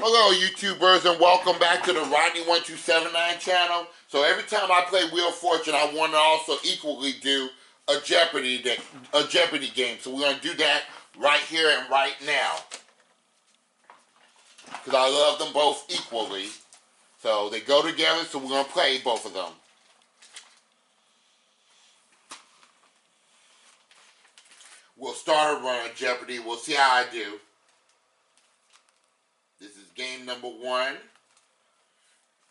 Hello YouTubers and welcome back to the Rodney1279 channel. So every time I play Wheel of Fortune, I want to also equally do a Jeopardy game. So we're going to do that right here and right now. Because I love them both equally. So they go together, so we're going to play both of them. We'll start a run of Jeopardy. We'll see how I do. This is game number 1. And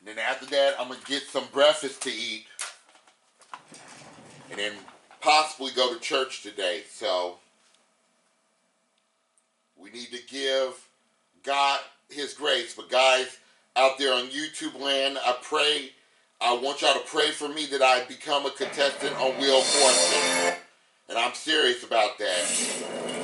then after that, I'm going to get some breakfast to eat. And then possibly go to church today. So we need to give God His grace. But guys, out there on YouTube land, I want y'all to pray for me that I become a contestant on Wheel of Fortune. And I'm serious about that.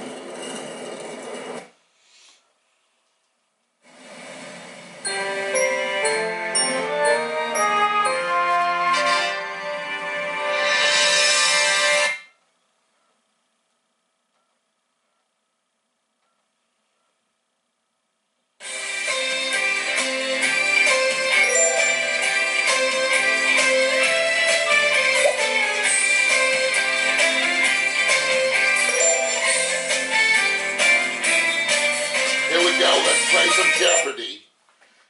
Let's play some Jeopardy.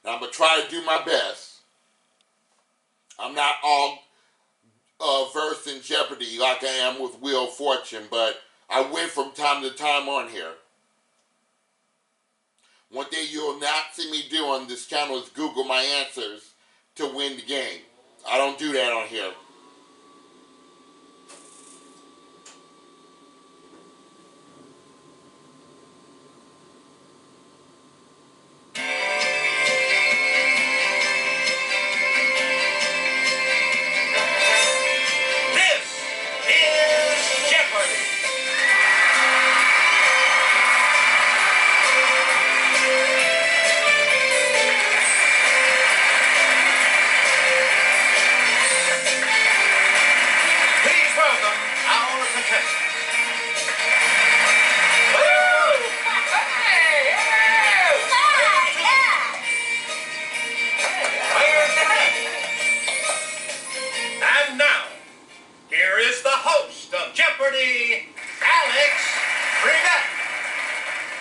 And I'm going to try to do my best. I'm not all versed in Jeopardy like I am with Wheel of Fortune, but I win from time to time on here. One thing you'll not see me do on this channel is Google my answers to win the game. I don't do that on here.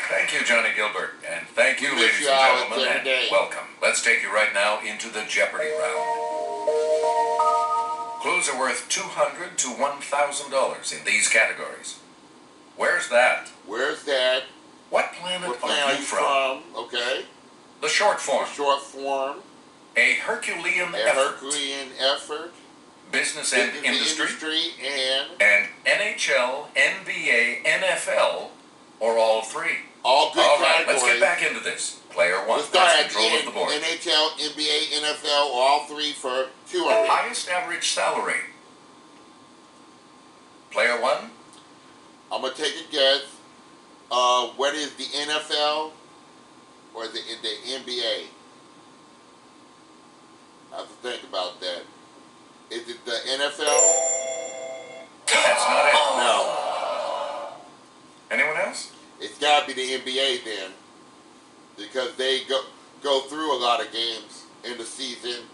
Thank you, Johnny Gilbert, and thank you, ladies and gentlemen, and welcome. Let's take you right now into the Jeopardy round. Clues are worth $200 to $1,000 in these categories. Where's that? Where's that? What planet are you from? Okay. The short form. The short form. A Herculean effort. Herculean effort. Business and industry. And NHL, NBA, NFL, or all three. All good categories. Let's get back into this. Player 1 has control of the board. NHL, NBA, NFL, or all three for $200. Highest average salary. Player 1. I'm going to take a guess. What is the NFL or the NBA? I have to think about that. Is it the NFL? That's not it. No. Anyone else? It's got to be the NBA then, because they go through a lot of games in the season.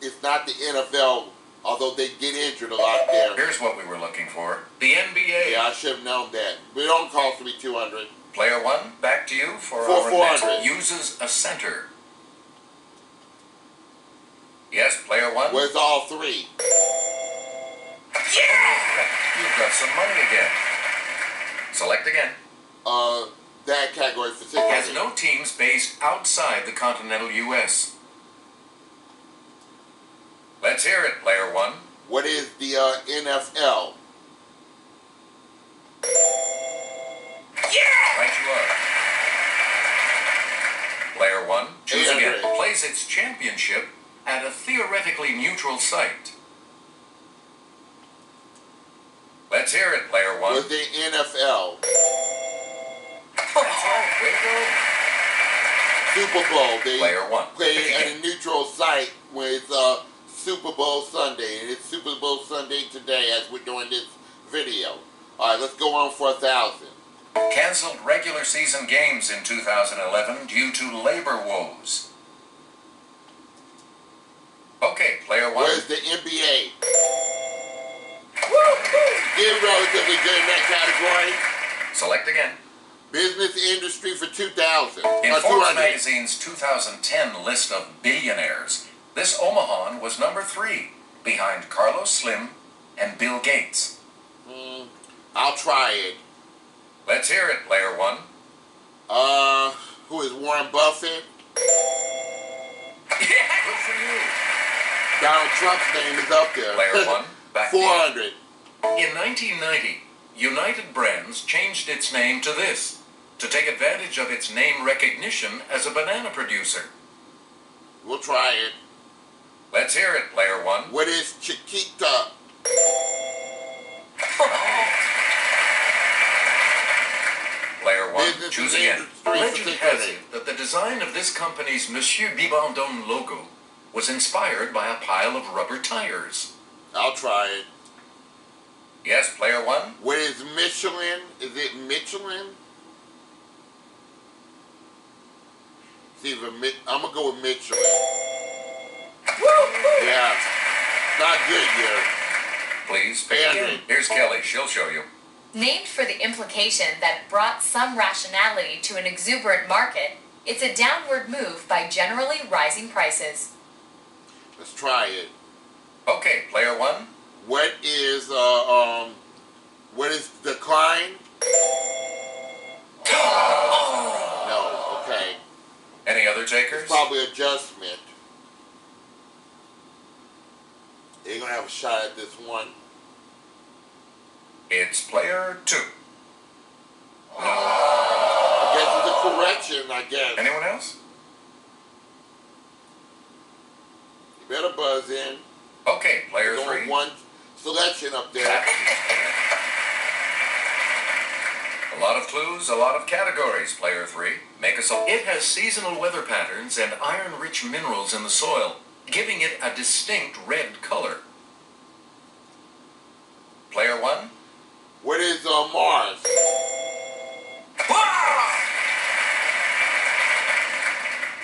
It's not the NFL, although they get injured a lot there. Here's what we were looking for. The NBA. Yeah, I should have known that. But it don't cost me $200. Player 1, back to you for our next. Uses a center. Yes, player 1. Where's all three? Yeah! You've got some money again. Select again. That category for $600. Has no teams based outside the continental U.S. Let's hear it, player 1. What is the NFL? Yeah! Right you are. Player 1, choose again. Plays its championship at a theoretically neutral site. Let's hear it, player 1. With the NFL. That's right, way to go. Super Bowl. They player 1. play at a neutral site when it's Super Bowl Sunday. And it's Super Bowl Sunday today as we're doing this video. Alright, let's go on for 1,000. canceled regular season games in 2011 due to labor woes. Okay, player one. Where's the NBA? You're relatively good in that category. Select again. Business industry for 2000. In Forbes magazine's 2010 list of billionaires, this Omahan was number 3, behind Carlos Slim and Bill Gates. I'll try it. Let's hear it, player one. Who is Warren Buffett? Good for you. Donald Trump's name is up there. Player one, back 400. In 1990, United Brands changed its name to this, to take advantage of its name recognition as a banana producer. We'll try it. Let's hear it, player one. What is Chiquita? Player one, choose again. Legend has it it that the design of this company's Monsieur Bibendon logo was inspired by a pile of rubber tires. I'll try it. Yes, player one. What is Michelin? Is it Michelin? I'm gonna go with Michelin. Yeah, not good here. Please pick again. Here's Kelly. She'll show you. Named for the implication that brought some rationality to an exuberant market, it's a downward move by generally rising prices. Let's try it. Okay, player one. What is decline? No, okay. Any other takers? Probably adjustment. You're gonna have a shot at this one. It's player two. I guess it's a correction, I guess. Anyone else? You better buzz in. Okay, player There's only three. one selection up there. A lot of clues, a lot of categories, player three. Make us a... It has seasonal weather patterns and iron-rich minerals in the soil, giving it a distinct red color. Player one. What is Mars?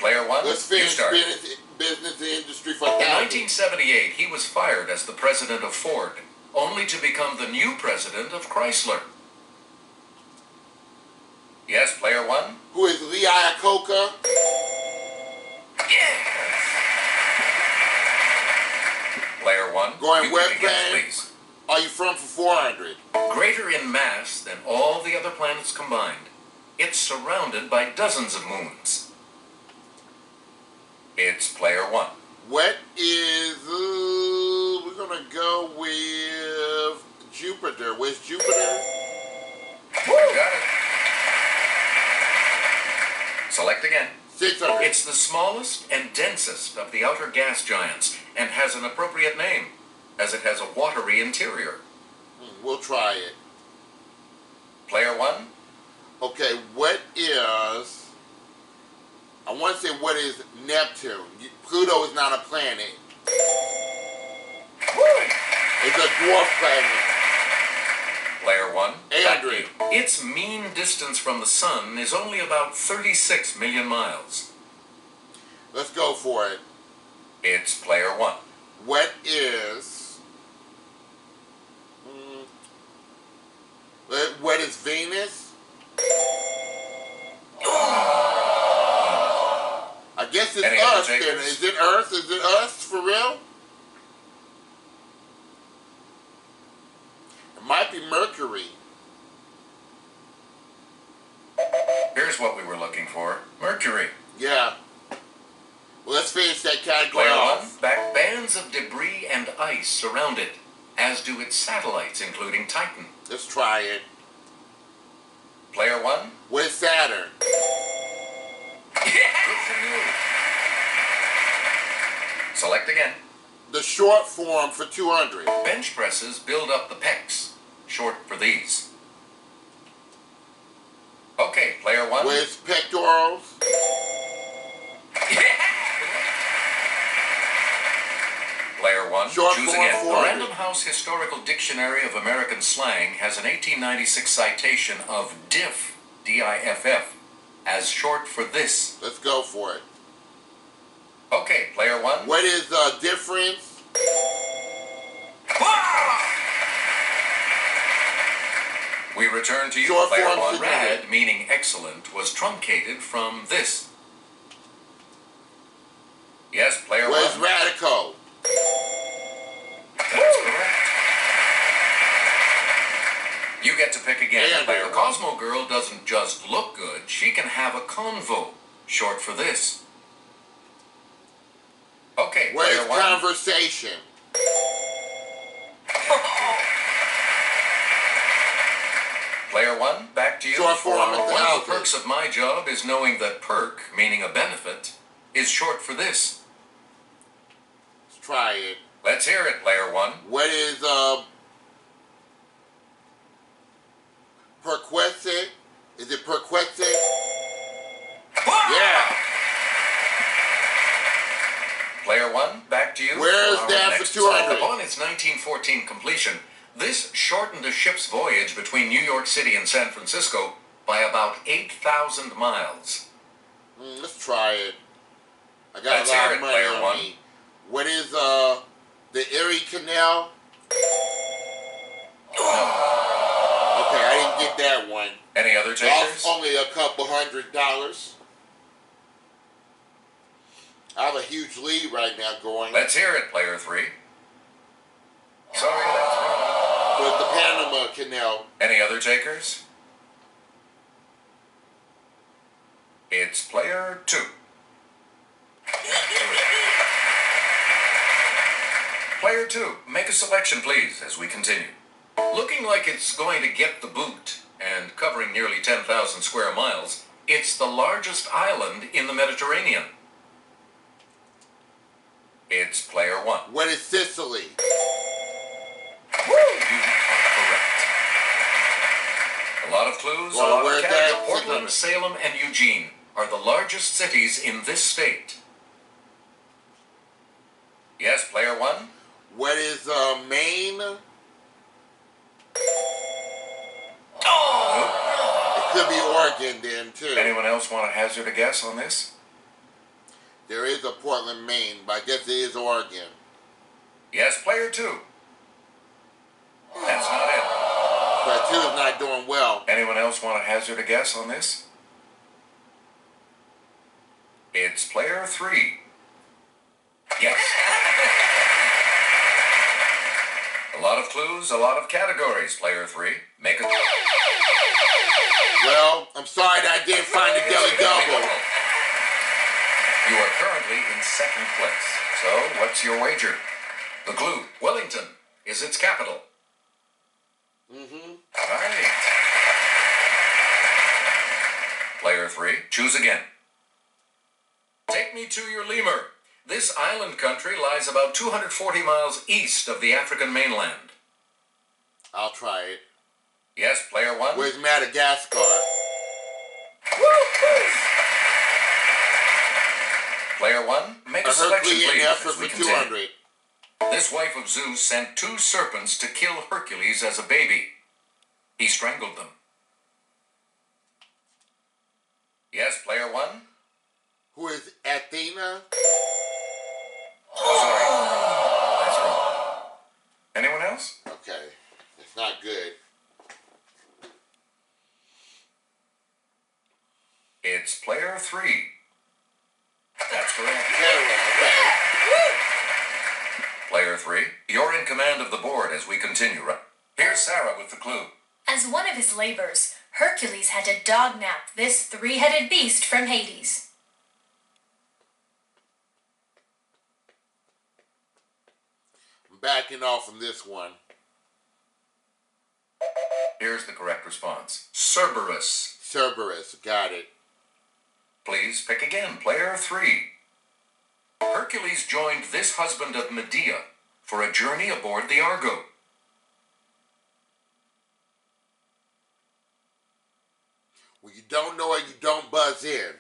Player one. Let's finish business industry for In 1,000. 1978, he was fired as the president of Ford, only to become the new president of Chrysler. Yes, player one. Who is Lee Iacocca? Yes. Player one. Going west again, band. please. Are you from for 400? Greater in mass than all the other planets combined, it's surrounded by dozens of moons. It's player one. What is, we're gonna go with Jupiter. Where's Jupiter? You got it. Select again. 600. It's the smallest and densest of the outer gas giants and has an appropriate name, as it has a watery interior. We'll try it. Player one. Okay, what is, I want to say what is Neptune? Pluto is not a planet. It's a dwarf planet. Player one. 800. Its mean distance from the sun is only about 36 million miles. Let's go for it. It's player one. What is, what is Venus? I guess it's Any other us then. takers? Is it Earth? Is it us for real? It might be Mercury. Here's what we were looking for. Mercury. Yeah. Well, let's finish that category Player off. one. Back bands of debris and ice surround it, as do its satellites, including Titan. Let's try it. Player one. What is Saturn? Good for you. Select again. The short form for 200. Bench presses build up the pecs, short for these. Okay, player one. What is pectorals? Player one. Short choose form again. The 400. Random House Historical Dictionary of American Slang has an 1896 citation of diff, D-I-F-F, as short for this. Let's go for it. Okay, player one. What is the difference? We return to you. Short Player form one. significant. Rad, meaning excellent, was truncated from this. Yes, player What is one. radical? That's correct. You get to pick again. Yeah, Player yeah. Cosmo Girl doesn't just look good, she can have a convo. Short for this. Okay, What player is one. conversation? Player one, back to you. Short form One of the of the alphabet. perks of my job is knowing that perk, meaning a benefit, is short for this. Let's try it. Let's hear it, player one. What is perquisite? Is it perquisite? Yeah. Player one, back to you. Where is Our that for next 200? song. Upon its 1914 completion, this shortened a ship's voyage between New York City and San Francisco by about 8,000 miles. Let's try it. I got Let's a lot hear of it, money player on one. me. What is the Erie Canal? Okay, I didn't get that one. Any other takers? Lost only a couple $100. I have a huge lead right now going. Let's hear it, player three. Sorry, that's wrong. With the Panama Canal. Any other takers? It's player two. Player two, make a selection, please, as we continue. Looking like it's going to get the boot and covering nearly 10,000 square miles, it's the largest island in the Mediterranean. It's player one. What is Sicily? You are correct. A lot of clues, Well, a lot where's of that? categories. Portland, Salem, and Eugene are the largest cities in this state. Yes, player one. What is Maine? Nope. It could be Oregon then too. Anyone else want to hazard a guess on this? There is a Portland, Maine, but I guess it is Oregon. Yes, player two. That's not it. But two is not doing well. Anyone else want to hazard a guess on this? It's player three. Yes. A lot of clues, a lot of categories, player three. Make a... Well, I'm sorry that I didn't find the Deli Double. You are currently in second place. So, what's your wager? The clue, Wellington, is its capital. Right. Player three, choose again. Take me to your lemur. This island country lies about 240 miles east of the African mainland. I'll try it. Yes, player one. Where's Madagascar? Player one, make a A selection, Herculean please, effort as we for continue. 200. This wife of Zeus sent two serpents to kill Hercules as a baby. He strangled them. Yes, player one. Who is Athena? Sorry. That's wrong. Anyone else? Okay, it's not good. It's player three. That's correct. Okay. Player three, you're in command of the board as we continue. Here's Sarah with the clue. As one of his labors, Hercules had to dog-nap this three-headed beast from Hades. I'm backing off from this one. Here's the correct response. Cerberus. Cerberus, got it. Please pick again, player three. Hercules joined this husband of Medea for a journey aboard the Argo. When you don't know it, you don't buzz in.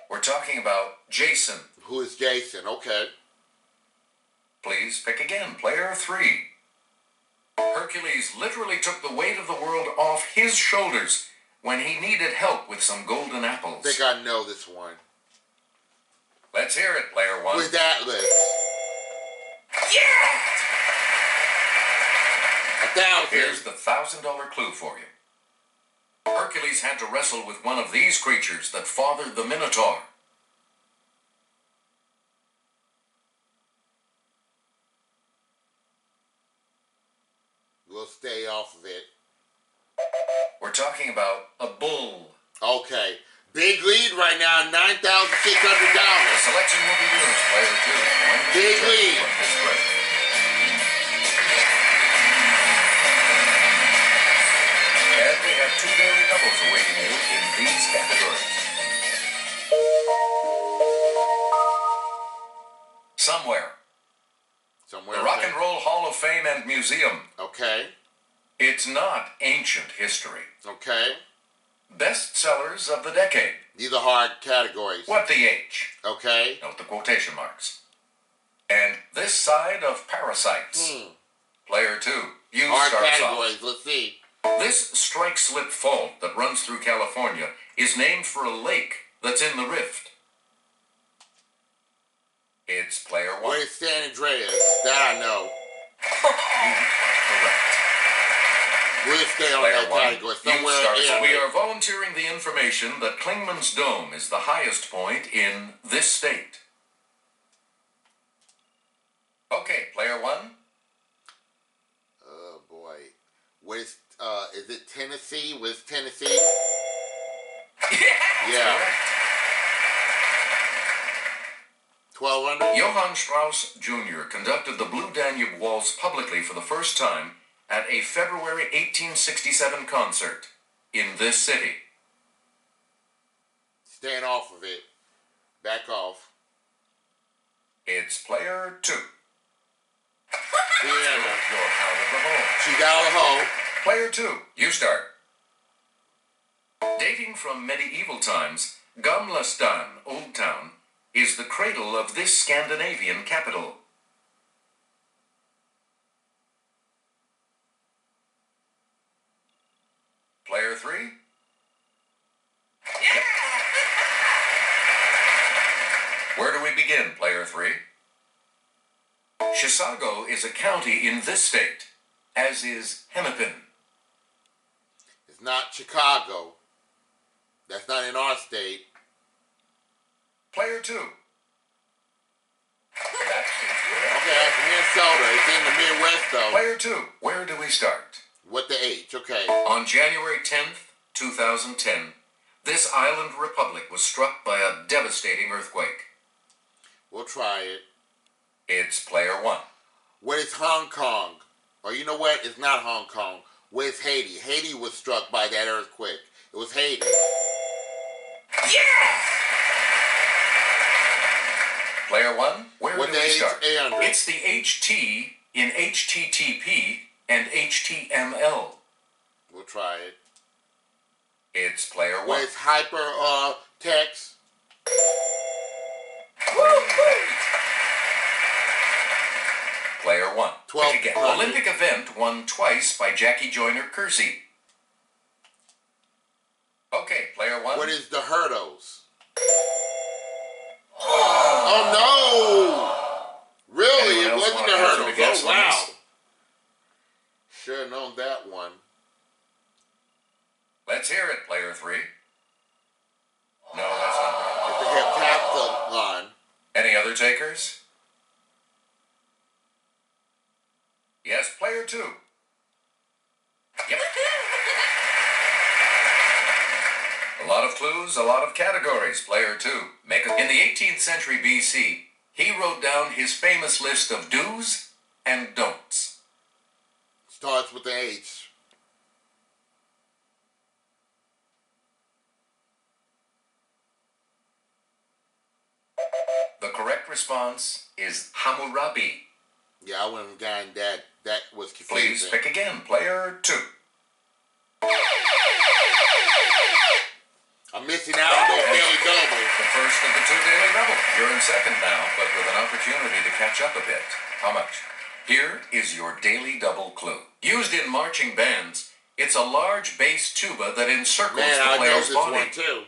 We're talking about Jason, Who is Jason? Okay. Please pick again. Player 3. Hercules literally took the weight of the world off his shoulders when he needed help with some golden apples. I think I know this one. Let's hear it, Player 1. With Atlas. Yeah! 1,000. Here's the $1,000 clue for you. Hercules had to wrestle with one of these creatures that fathered the Minotaur. We'll stay off of it. We're talking about a bull. Okay. Big lead right now, $9,600. The selection will be yours, Player 2. Big lead. And we have 2 daily doubles awaiting you in these categories. Somewhere. Somewhere. The Rock and Roll Hall of Fame and Museum. Okay. It's not ancient history. Okay. Bestsellers of the decade. These are hard categories. What the H? Okay. Note the quotation marks. And this side of parasites. Player 2. You Hard start categories. off. Let's see. This strike slip fault that runs through California is named for a lake that's in the rift. It's Player 1. Where's San Andreas? That I know. You are correct. We'll stay on Player that 1, category. you Somewhere start. in We are volunteering the information that Klingman's Dome is the highest point in this state. Okay, Player 1. Oh boy. Where's is it Tennessee? Where's Tennessee? Yeah. 1,200? Johann Strauss Jr. conducted the Blue Danube Waltz publicly for the first time at a February 1867 concert in this city. Staying off of it. Back off. It's Player 2. Vienna. You're out of the hole. She's out of the hole. Player 2, you start. Dating from medieval times, Gamla Stan, Old Town, is the cradle of this Scandinavian capital. Player 3? Yeah! Where do we begin, Player 3? Chisago is a county in this state, as is Hennepin. It's not Chicago. That's not in our state. Player 2. That's Okay, that's Minnesota. It's in the Midwest, though. Player 2. Where do we start? With the H, okay. On January 10th, 2010, this island republic was struck by a devastating earthquake. We'll try it. It's Player 1. What is Hong Kong? Or you know what? It's not Hong Kong. Where's Haiti? Haiti was struck by that earthquake. It was Haiti. Yeah! Player 1, where What do the we H start? and? It's the HT in HTTP and HTML. We'll try it. It's Player 1. Where's hyper text? Player 1. 12 Pick again. Olympic event won twice by Jackie Joyner-Kersee. Okay, Player 1. What is the hurdles? Oh no! Really? Anyone It else wasn't wanna the hazard a hurdles. guess Oh on wow. this? Should have known that one. Let's hear it, Player 3. No, that's not right. It's the heptathlon. Any other takers? Yes, Player 2. Yep. A lot of clues, a lot of categories, Player 2. In the 18th century BC, he wrote down his famous list of do's and don'ts. Starts with the H. The correct response is Hammurabi. Yeah, I wouldn't have gotten that. That was Please confusing. pick again, Player 2. I'm missing out on those daily doubles. The first of the 2 daily double. You're in second now, but with an opportunity to catch up a bit. How much? Here is your daily double clue. Used in marching bands, it's a large bass tuba that encircles Man, the I know player's this body. one too.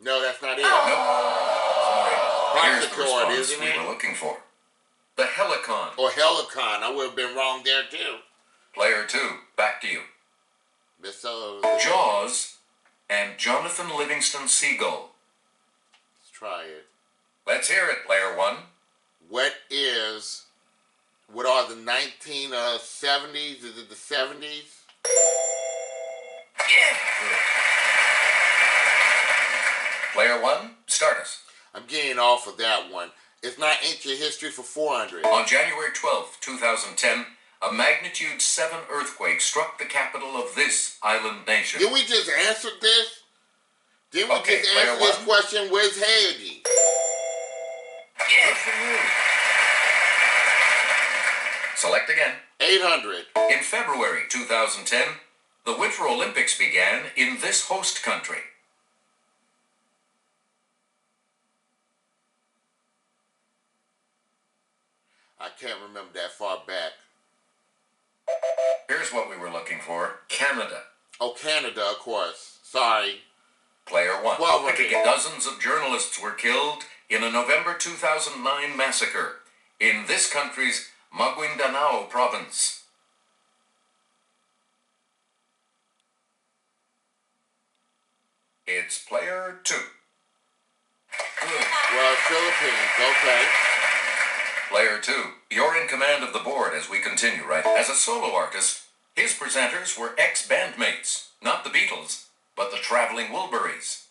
No, that's not it. Nope. Sorry. Here's the Harpsichord, response isn't we it? were looking for. The helicon. Or Helicon. I would have been wrong there too. Player 2, back to you. Let's Jaws and Jonathan Livingston Seagull. try it. Let's hear it, player 1. What are the 1970s? Is it the 70s? Yeah. Player 1, start us. I'm getting off of that one. It's not ancient history for 400. On January 12, 2010, a magnitude 7 earthquake struck the capital of this island nation. Did we just answer this? Didn't we Okay, just player answer this one. question? Where's Haiti? Good for you. Select again. 800. In February 2010, the Winter Olympics began in this host country. I can't remember that far back. Here's what we were looking for. Canada. Oh, Canada, of course. Sorry. Player 1. Well, Pick again. Dozens of journalists were killed in a November 2009 massacre in this country's Maguindanao province. It's player 2. Good. Well, Philippines. Okay. Player 2, you're in command of the board as we continue, right? As a solo artist, his presenters were ex-bandmates, not the Beatles, but the Traveling Wilburys.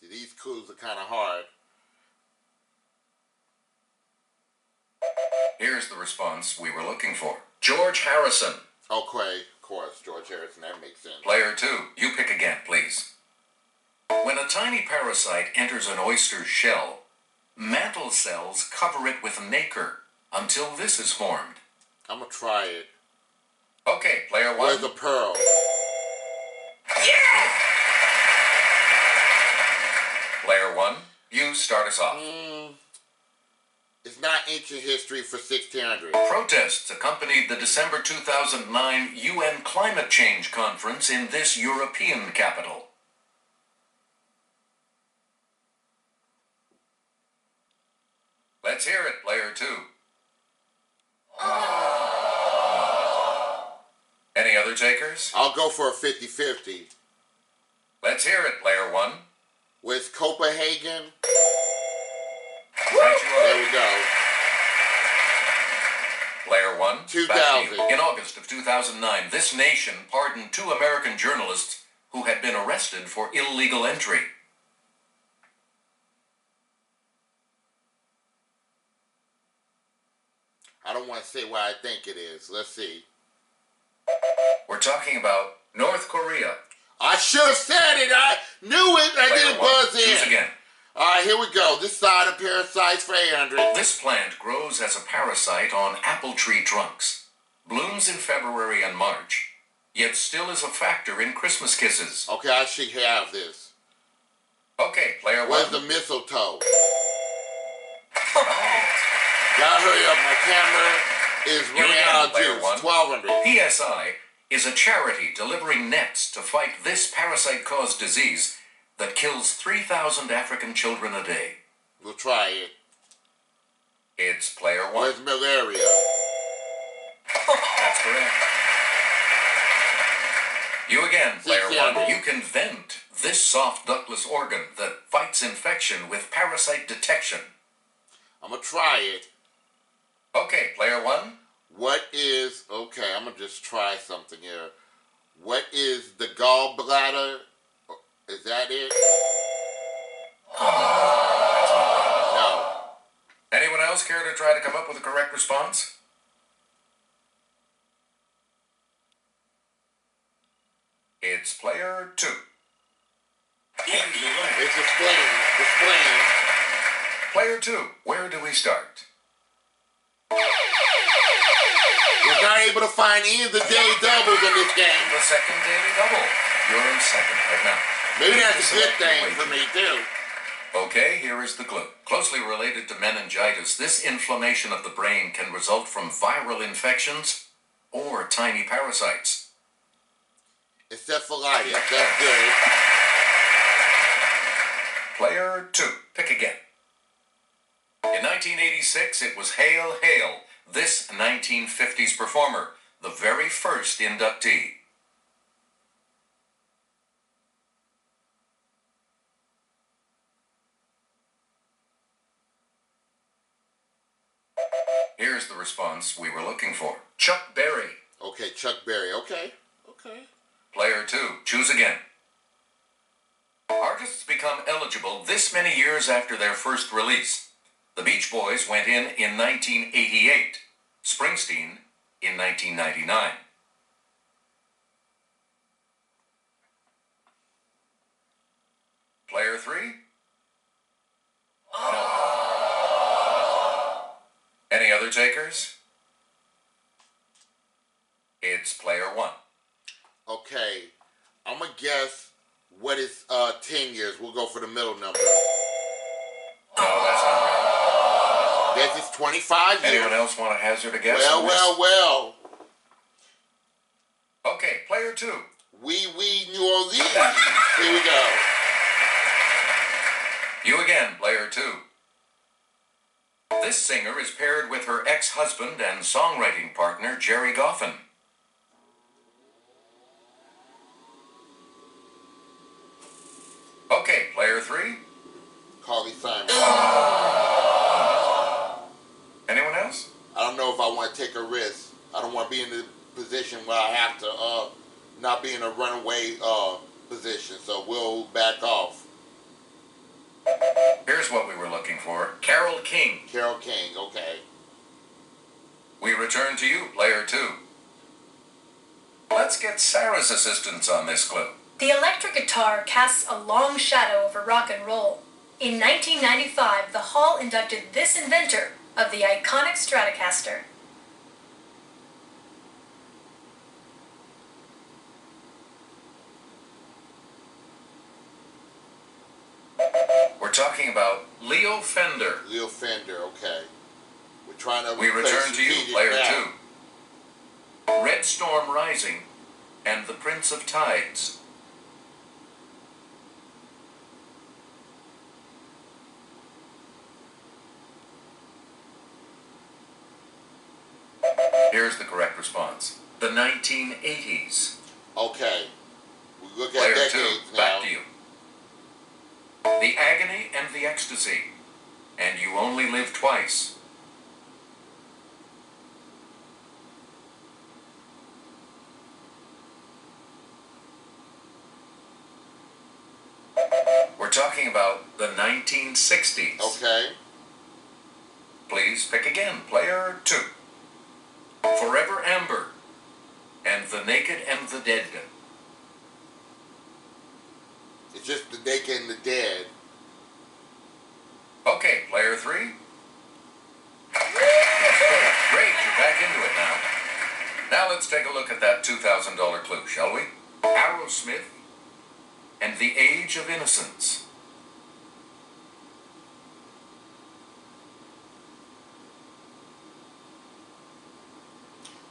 These clues are kind of hard. Here's the response we were looking for. George Harrison. Okay, of course, George Harrison. That makes sense. Player 2, you pick again, please. When a tiny parasite enters an oyster's shell, mantle cells cover it with nacre until this is formed. I'm going to try it. Okay, player 1. Where's the pearl? Yeah! Player 1, you start us off. It's not ancient history for 1600. Protests accompanied the December 2009 UN Climate Change Conference in this European capital. Let's hear it, player 2. Any other takers? I'll go for a 50-50. Let's hear it, player 1. Where's Copenhagen? Right you are. There we go. Player 1. 2000. Back to you. In August of 2009, this nation pardoned 2 American journalists who had been arrested for illegal entry. I don't want to say what I think it is. Let's see. We're talking about North Korea. I should have said it. I knew it. I Player didn't 1, buzz choose in. again. All right, here we go. This side of parasites for 800. This plant grows as a parasite on apple tree trunks, blooms in February and March, yet still is a factor in Christmas kisses. Okay, I should have this. Okay, player 1. Where's the mistletoe? Right. Gotta hurry up. My camera is You running again, out of player juice. 1. 1200. PSI is a charity delivering nets to fight this parasite-caused disease that kills 3,000 African children a day. We'll try it. It's player 1. Where's malaria? That's correct. You again, player 1. 600. You can vent this soft ductless organ that fights infection with parasite detection. I'm gonna try it. Okay, player 1. What is... Okay, I'm gonna just try something here. What is the gallbladder? Is that it? No. Anyone else care to try to come up with a correct response? It's player 2. It's the spleen. The spleen. Player 2, where do we start? Was not able to find any of the daily doubles in this game. The second daily double. You're in second right now. Maybe that's a good thing for me, too. Okay, here is the clue. Closely related to meningitis, this inflammation of the brain can result from viral infections or tiny parasites. Encephalitis. That's good. Player 2. Pick again. In 1986, it was Hail Hail, this 1950s performer, the very first inductee. Here's the response we were looking for. Chuck Berry. Okay, Chuck Berry. Okay. Player 2. Choose again. Artists become eligible this many years after their first release. The Beach Boys went in 1988. Springsteen in 1999. Player 3? No. Any other takers? It's player 1. Okay. I'm going to guess what is 10 years. We'll go for the middle number. No, that's not right. Guess it's 25 years. Anyone else want to hazard a guess? Well. Okay, player 2. New Orleans. Here we go. You again, player 2. This singer is paired with her ex-husband and songwriting partner, Jerry Goffin. Okay, player 3. Carly Simon. Anyone else? I don't know if I want to take a risk. I don't want to be in the position where I have to not be in a runaway position. So we'll back off. Here's what we were looking for. Carole King. Carole King, okay. We return to you, player 2. Let's get Sarah's assistance on this clue. The electric guitar casts a long shadow over rock and roll. In 1995, the Hall inducted this inventor of the iconic Stratocaster. We're talking about Leo Fender. Leo Fender, okay. We're trying to We return to you, player now. 2. Red Storm Rising and the Prince of Tides. Here's the correct response. The 1980s. Okay. We look at Player 2, decades now. back to you. The Agony and the Ecstasy. And You Only Live Twice. We're talking about the 1960s. Okay. Please pick again, player 2. Forever Amber and The Naked and the Dead. It's just the naked and the dead. Okay, player 3. Great, you're back into it now. Now let's take a look at that $2,000 clue, shall we? Aerosmith and The Age of Innocence.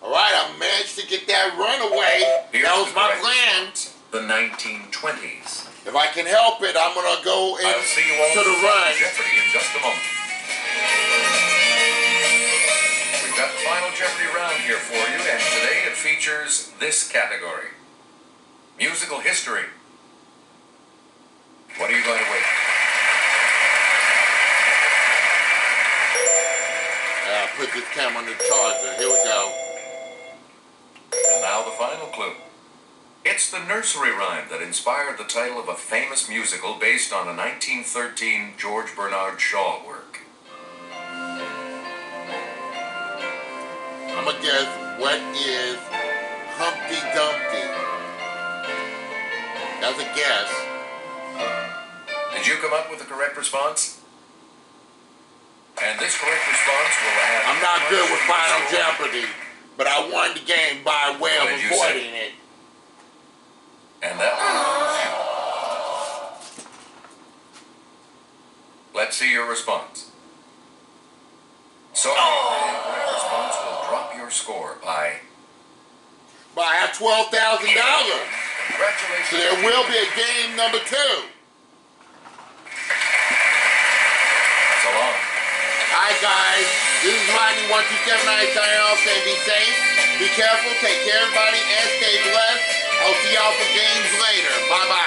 All right, I managed to get that runaway. Here's That was the my correct plan. response. The 1920s. If I can help it, I'm going to go I'll see you all to the run. Jeopardy in just a moment. We've got the final Jeopardy round here for you, and today it features this category. Musical history. What are you going to wait? Put this camera on the charger. Here we go. And now the final clue. It's the nursery rhyme that inspired the title of a famous musical based on a 1913 George Bernard Shaw work. I'm going to guess, what is Humpty Dumpty? That's a guess. Did you come up with the correct response? And this correct response will add... I'm not good with Final Jeopardy. but I won the game by way What of did you say? avoiding it. And that was... Let's see your response. Sorry, the correct response will drop your score by... But I have $12,000. Congratulations. So there will be a game number 2. So long. Alright guys, this is Rodney1279 signing off saying be safe, be careful, take care everybody, and stay blessed. I'll see y'all for games later. Bye bye.